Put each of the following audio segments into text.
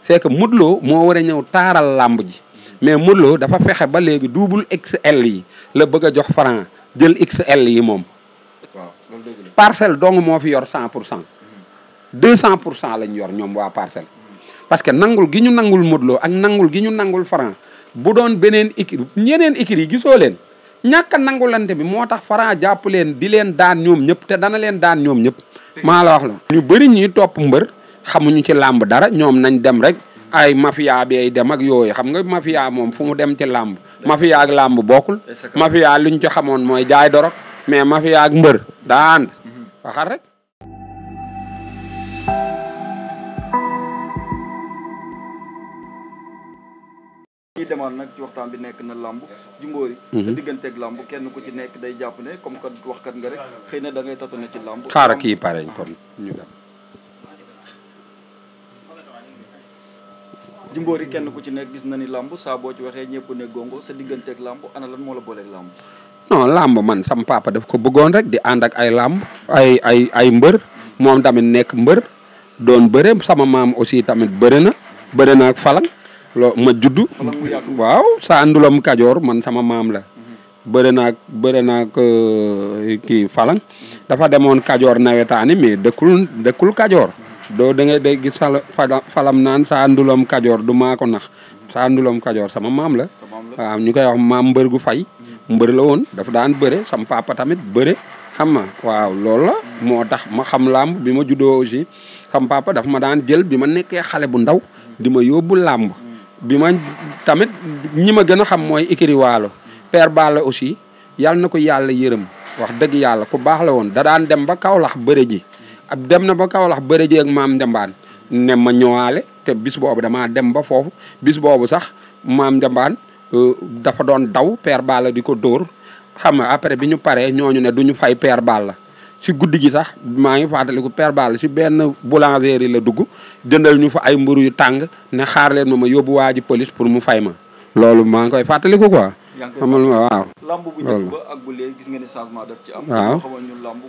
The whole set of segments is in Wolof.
c'est que Modou Lo moo war a ñëw taaral làmb ji mais Modou Lo dafa fexe ba léegi double XL yi la bëgg a jox Franc jël XL yi moom. waaw loolu dëgg la. Parcelle dong moo fi yor 100%. 200% lañ yor ñoom waa Parcelle. parce que nangul gi ñu nangul Modou Lo ak nangul gi ñu nangul Franc bu doon beneen équipe ñeneen équipe yi gisoo leen ñàkk a nangulante bi moo tax Franc jàpp leen di leen daan ñoom ñëpp te dana leen daan ñoom ñëpp. maa la wax la. ñu bëri ñuy topp mbër xamuñu ci làmb dara ñoom nañ dem rek ay mafia bi dem ak yooyu xam nga mafia moom fu mu dem ci làmb. mafia ak làmb bokkul. mafia luñ ci xamoon mooy jaay dorog mais mafia ak mbër daa ànd waxal rek. ñuy demaat nag ci waxtaan bi nekk na làmb Jimbori sa digganteeg làmb kenn ku ci nekk day jàpp ne comme que waxkat nga rek xëy na da ngay tatone ci làmb. xaaral kii pare kon ñu dem. Jimbori kenn ku ci nekk gis na ni làmb saa boo ci waxee ñëpp ne gongo sa digganteeg làmb ana lan moo la booleeg làmb. non làmb man sam papa daf ko bëggoon rek di ànd ak ay làmb ay mbër moom tamit nekk mbër doon bëre sama maam aussi tamit bëre na ak falang loo ma juddu waaw sa ndulam kajoor man sama maam la bëre naag kii falang dafa demoon kajoor nawetaani mais dëkkul kajoor doo da ngay day gis falam naan sa ndulam kajoor du maa ko nax sa ndulam kajoor sama maam la waaw ñu koy wax maam mbër gu fay mbër la woon dafa daan bëre sama papa tamit bëre xam nga waaw loolu la moo tax ma xam làmb bi ma juddoo aussi sama papa dafa ma daan jël bi ma nekkee xale bu ndaw di ma yóbbu làmb bi ma tamit ñi ma gën a xam mooy Ikiri Waalo Père Balla aussi yàlla na ko yàlla yërëm wax dëgg yàlla ku baax la woon da daan dem ba Kaolack bëre ji dem na ba Kaolack bëre ji ak maam Njambaan ne ma ñëwaale te bis boobu damaa dem ba foofu bis boobu sax maam Njambaan dafa doon daw Père Balla di ko dóor xam nga après bi ñu paree ñooñu ne du ñu fay Père Balla si guddi gi sax maa ngi fàttaliku Père Balla si benn boulangerie la dugg jëndal ñu fa ay mburu yu tàng ne xaar leen ma yóbbu waa ji police pour mu fay ma loolu maa ngi koy fàttaliku quoi. xamal ma waaw. lamb bu njëkk ba ak bu léegi gis nga ni changement daf ci am. waaw xamal ñu lamb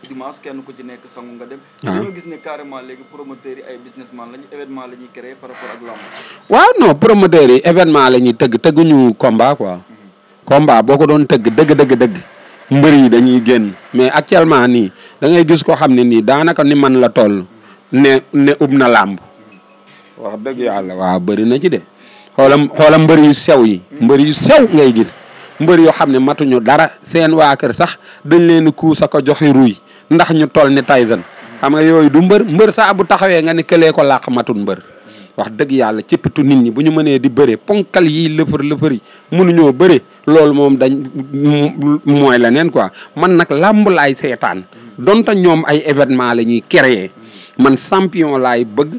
dimanche kenn ku ci nekk sangu nga dem. waaw dañoo gis ne carrément léegi promoteurs yi ay businessman lañu événement la ñuy créer par rapport ak lamb. waaw non promoteurs yi événement la ñuy tëgguñu combat quoi. combat boo ko doon tëgg dëgg. mbër yi dañuy génn mais actuellement nii da ngay gis ko xam ne nii daanaka ni man la toll ne ub na làmb wax dëgg yàlla waaw bëri na ci de xoolam mbër yu sew yi mbër yu sew ngay gis mbër yoo xam ne matuñu dara seen waa kër sax dañ leen kuusa ko joxi ruy ndax ñu toll ni Tyson xam nga yooyu du mbër saa bu taxawee nga ni këlee ko làq matul mbër wax dëgg yàlla cëppitu nit ñi bu ñu mënee di bëre ponkal yi lëfër yi mënuñoo bëre loolu moom dañ mooy leneen quoi man nag làmb laay seetaan donte ñoom ay événement la ñuy créer man champion laay bëgg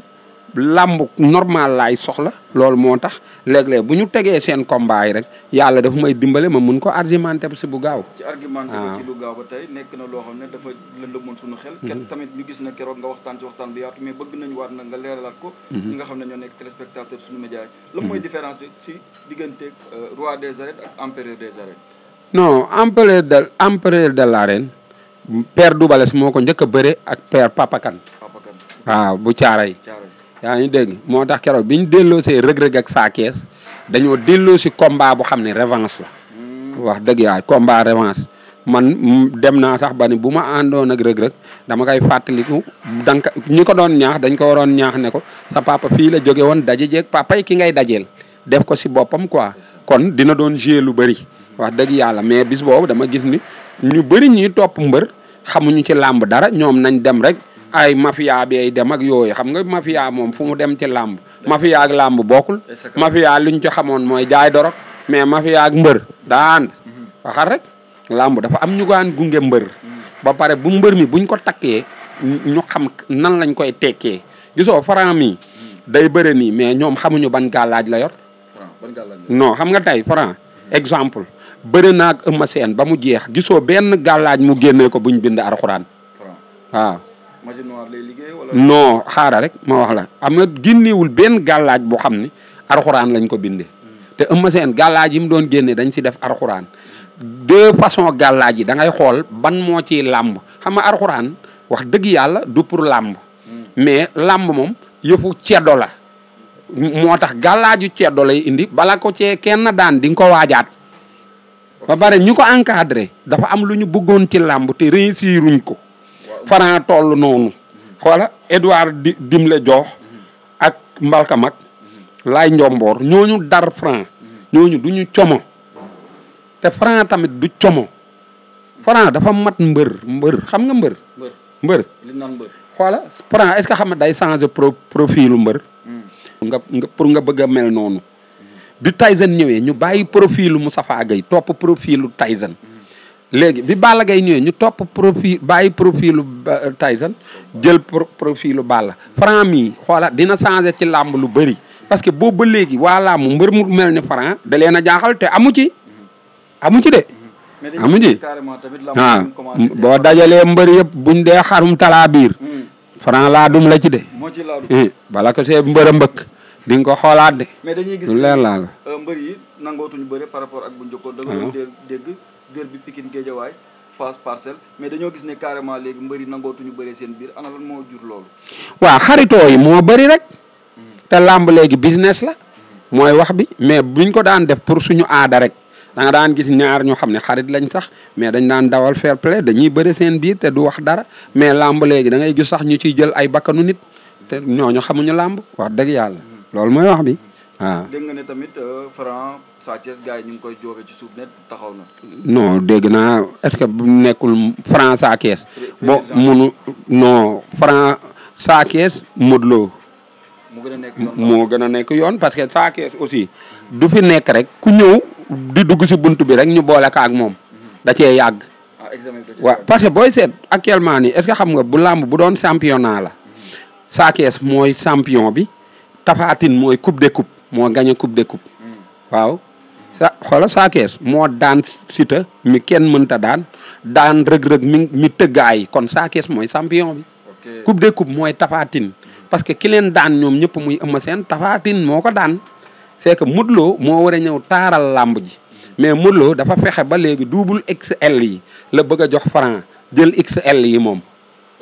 làmb normal laay soxla loolu moo tax léeg-léeg bu ñu tegee seen combat yi rek yàlla dafa may dimbale ma mun ko argumenté si bu gaaw. ci argumenté ko ci lu gaaw ba tey nekk na loo xam ne dafa lëndëmoon suñu xel. kenn tamit ñu gis na keroog nga waxtaan ci waxtaan bi yaatu mais bëgg nañu waat nag nga leeralaat ko. ñi nga xam ne ñoo nekk téléspectateur suñu média yi. lan mooy différence bi ci diggante roi des arènes ak empereur des arènes. non empereur de l'arène père Doubalès moo ko njëkk a bëre ak père Papakan. waaw bu caaray. yaa ngi dégg moo tax keroog bi ñu delloo see rëg-rëg ak saa kees dañoo delloo si combat bu xam ne revanche la. wax dëgg yaa combat revanche man dem naa sax ba ni bu ma àndoon ak rëg-rëg dama koy fàttaliku danka ñi ko doon ñaax dañ ko waroon ñaax ne ko sa papa fii la jóge woon daje jeeg papa yi ki ngay dajeel def ko si boppam quoi kon dina doon jouer lu bëri wax dëgg yàlla mais bis boobu dama gis ni ñu bëri ñuy topp mbër xamuñu ci làmb dara ñoom nañ dem rek. ay mafia bi dem ak yooyu xam nga mafia moom fu mu dem ci làmb mafia ak làmb bokkul mafia luñ ci xamoon mooy jaay dorog mais mafia ak mbër daa ànd waxal rek làmb dafa am ñu gaan gunge mbër ba pare bu mbër mi buñ ko takkee ñu xam nan lañ koy tekkee gisoo Franc mi day bëre nii mais ñoom xamuñu ban gàllaaj la yor non xam nga tey Franc exemple bëre naag Eumeu Sène ba mu jeex gisoo benn gàllaaj mu génnee ko buñ bind alxuraan waaw machine noire lay liggéey wala. non xaaral rek ma wax la am nga génnewul benn gàllaaj boo xam ne arxuraan lañ ko bindee. te Eumeu Sène gàllaaj yi mu doon génne dañ si def arxuraan. deux façons gàllaaj yi da ngay xool ban moo ciy làmb xam nga arxuraan wax dëgg yàlla du pour làmb. mais làmb moom yëfu ceddo la. moo tax gàllaaju ceddo lay indi bala ko cee kenn daan di nga ko waajaat ba pare ñu ko encadré dafa am lu ñu bëggoon ci làmb te réussiruñ ko Franc toll noonu xoola Edouard Dimle Joox ak Mbalka Mag Laay Njomboor ñooñu dar Franc ñooñu du ñu como te Franc tamit du como Franc dafa mat mbër xam nga mbër li naan mbër xoola Franc est-ce que xam nga day changer profilu mbër nga pour nga bëgg a mel noonu bi Tyson ñëwee ñu bàyyi profilu Moustapha Gueye topp profilu Tyson léegi bi Balla Gaye ñëwee ñu topp bàyyi profilu Tyson jël profilu Balla Franc mii xoola dina changer ci làmb lu bëri parce que boobu ba léegi waa làmb mbër mu mel ni Franc da leen a jaaxal te amu ci de amu ci waaw boo dajalee mbër yëpp buñ dee xarum talaa biir Franc laa dum la ci de bala ko see mbër a mbëkk di nga ko xoolaat de. mais dañuy gis lu leer laa la. mbër yi nangootuñu bëre par rapport ak bu njëkkoon. da nga doon dégg dër bi Pikine Guédiawaye Fass Parcelles mais dañoo gis ne carrément léegi mbër yi nangootuñu bëre seen biir ana lan moo jur loolu. waaw xaritoo yi moo bëri rek. te làmb léegi business la. mooy wax bi mais buñ ko daan def pour suñu aada rek da nga daan gis ñaar ñoo xam ne xarit lañ sax mais dañ daan dawal fair play dañuy bëre seen biir te du wax dara mais làmb léegi da ngay gis sax ñu ciy jël ay bakkanu nit te ñooñu xamuñu làmb wax dëgg yàlla. loolu mooy wax bi waaw. dégg nga ne tamit Franc Sa Thiès gars yi ñu ngi koy joobe ci suuf ne taxaw na. non dégg naa est-ce que bu nekkul Franc Sa Thiès. non Franc Sa Thiès Modou Lo. moo gën a nekk yoon parce que Sa Thiès aussi du fi nekk rek ku ñëw di dugg si bunt bi rek ñu boole ka ak moom da cee yàgg. waaw parce que booy seet actuellement nii est-ce que xam nga bu làmb bu doon championnat la Sa Thiès mooy champion bi. Tapha Tine mooy coupe des coupes moo gagné coupe des coupes waaw xoola Sa Thiès moo daan Siteu mi kenn mënta daan rëg-rëg mi tëggaay kon Sa Thiès mooy champion bi coupe des coupes mooy Tapha Tine parce que ki leen daan ñoom ñëpp muy Eumeu Sène Tapha Tine moo ko daan c'est que Modou Lo moo war a ñëw taaral làmb ji mais Modou Lo dafa fexe ba léegi double XL yi la bëgg a jox Franc jël XL yi moom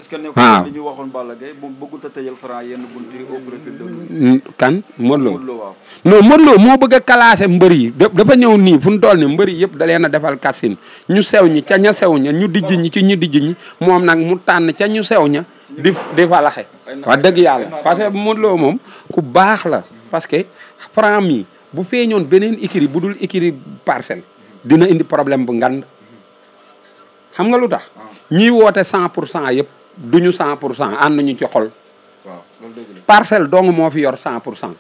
est-ce que nekkul li ñu waxoon Balla Gaye bu bëggut a tëjal Franc yenn buntu yi au profil de kan Modou Lo waaw non Modou Lo moo bëgg a classé mbër yi dafa ñëw nii fu mu toll nii mbër yi yëpp da leen a defal kassin ñu sew ñi ca ña sew ña ñu dijj ñi ci ñu dijj ñi moom nag mu tànn ca ñu sew ña di falaxe wax dëgg yàlla parce que Modou Lo moom ku baax la parce que Franc mi bu feeñoon beneen écurie bu dul écurie Parcelles dina indi problème bu ngand xam nga lu tax ñiy woote 100% yëpp duñu 100% ànd ñu ci xol. waaw loolu dëgg la. Parcelles dong moo fi yor 100%.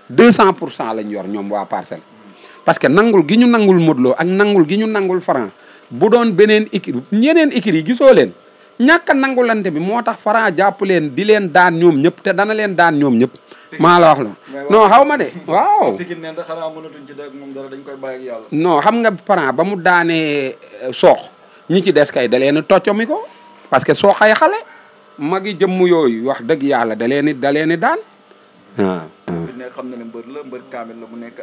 200% lañ yor ñoom waa Parcelles. parce que nangul gi ñu nangul Modou Lo ak nangul gi ñu nangul Franc bu doon beneen écurie ñeneen écurie yi gisoo leen ñàkk a nangulante bi moo tax Franc jàpp leen di leen daan ñoom ñëpp te dana leen daan ñoom ñëpp. maa la wax la non xaw ma de waaw. non xam nga Franc ba mu daanee soox ñi ci des kay da leen toccomi ko. parce que soo xay xale magi jëmm yooyu wax dëgg yàlla da leen daan waaw. ne xam na ne mbër la mbër kaamil la mu nekk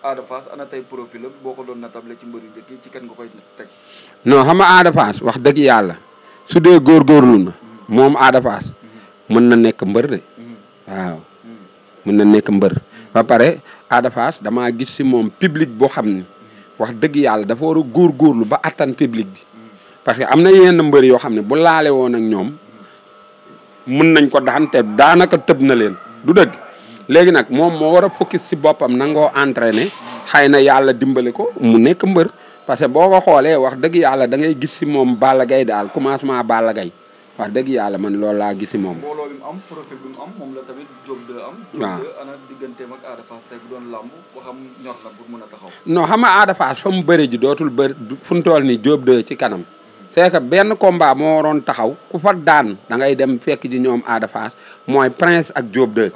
Ada Fass ana tey profil la boo ko doon natable ci mbër yu njëkk yi ci kan nga koy teg. non xam nga Ada Fass wax dëgg yàlla su dee góorgóorlu na moom Ada Fass mën na nekk mbër de waaw mën na nekk mbër ba pare Ada Fass damaa gis si moom public boo xam ne wax dëgg yàlla dafa war a góorgóorlu ba attan public bi. parce que am na yenn mbër yoo xam ne bu laale woon ak ñoom mën nañ ko daan te daanaka tëb na leen du dëgg léegi nag moom moo war a focus si boppam nangoo entraîné xëy na yàlla dimbali ko mu nekk mbër parce que boo ko xoolee wax dëgg yàlla da ngay gis si moom Balla Gaye daal commencement Balla Gaye wax dëgg yàlla man loolu laa gis si moom. mbooloo bi mu am profil bi mu am moom la tamit Diop 2 am. waaw Diop 2 ana digganteem ak Ada Fass tey bu doon làmb boo xam ñor na pour mën a taxaw. non xam nga Ada Fass fa mu bëri ji dootul bëri fu mu toll nii Diop 2 ci kanam. c'est que benn combat moo waroon taxaw ku fa daan da ngay dem fekk ji ñoom Ada Fass mooy Prince ak Diop 2.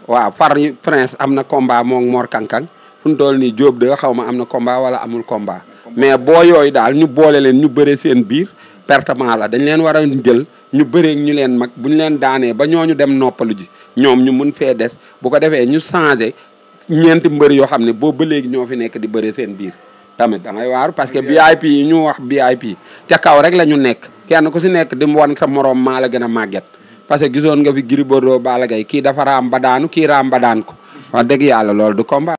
waaw far Prince am na combat moom Mor Kankang fu mu toll nii Diop 2 xaw ma am na combat wala amul combat. mais boo yooyu daal ñu boole leen ñu bëree seen biir pertement la dañ leen war a jël ñu bëree ñu leen mag bu ñu leen daanee ba ñooñu dem noppalu ji ñoom ñu mun fee des bu ko defee ñu changé ñeenti mbër yoo xam ne boobu ba léegi ñoo fi nekk di bëree seen biir. tamit da ngay waaru parce que VIP yi ñu wax VIP ca kaw rek la ñu nekk kenn ku si nekk di mu wan sa moroom maa la gën a màgget parce que gisoon nga fi Gris Bordeaux Balla Gaye kii dafa raam ba daanu kii raam ba daan ko wax dëgg yàlla loolu du combat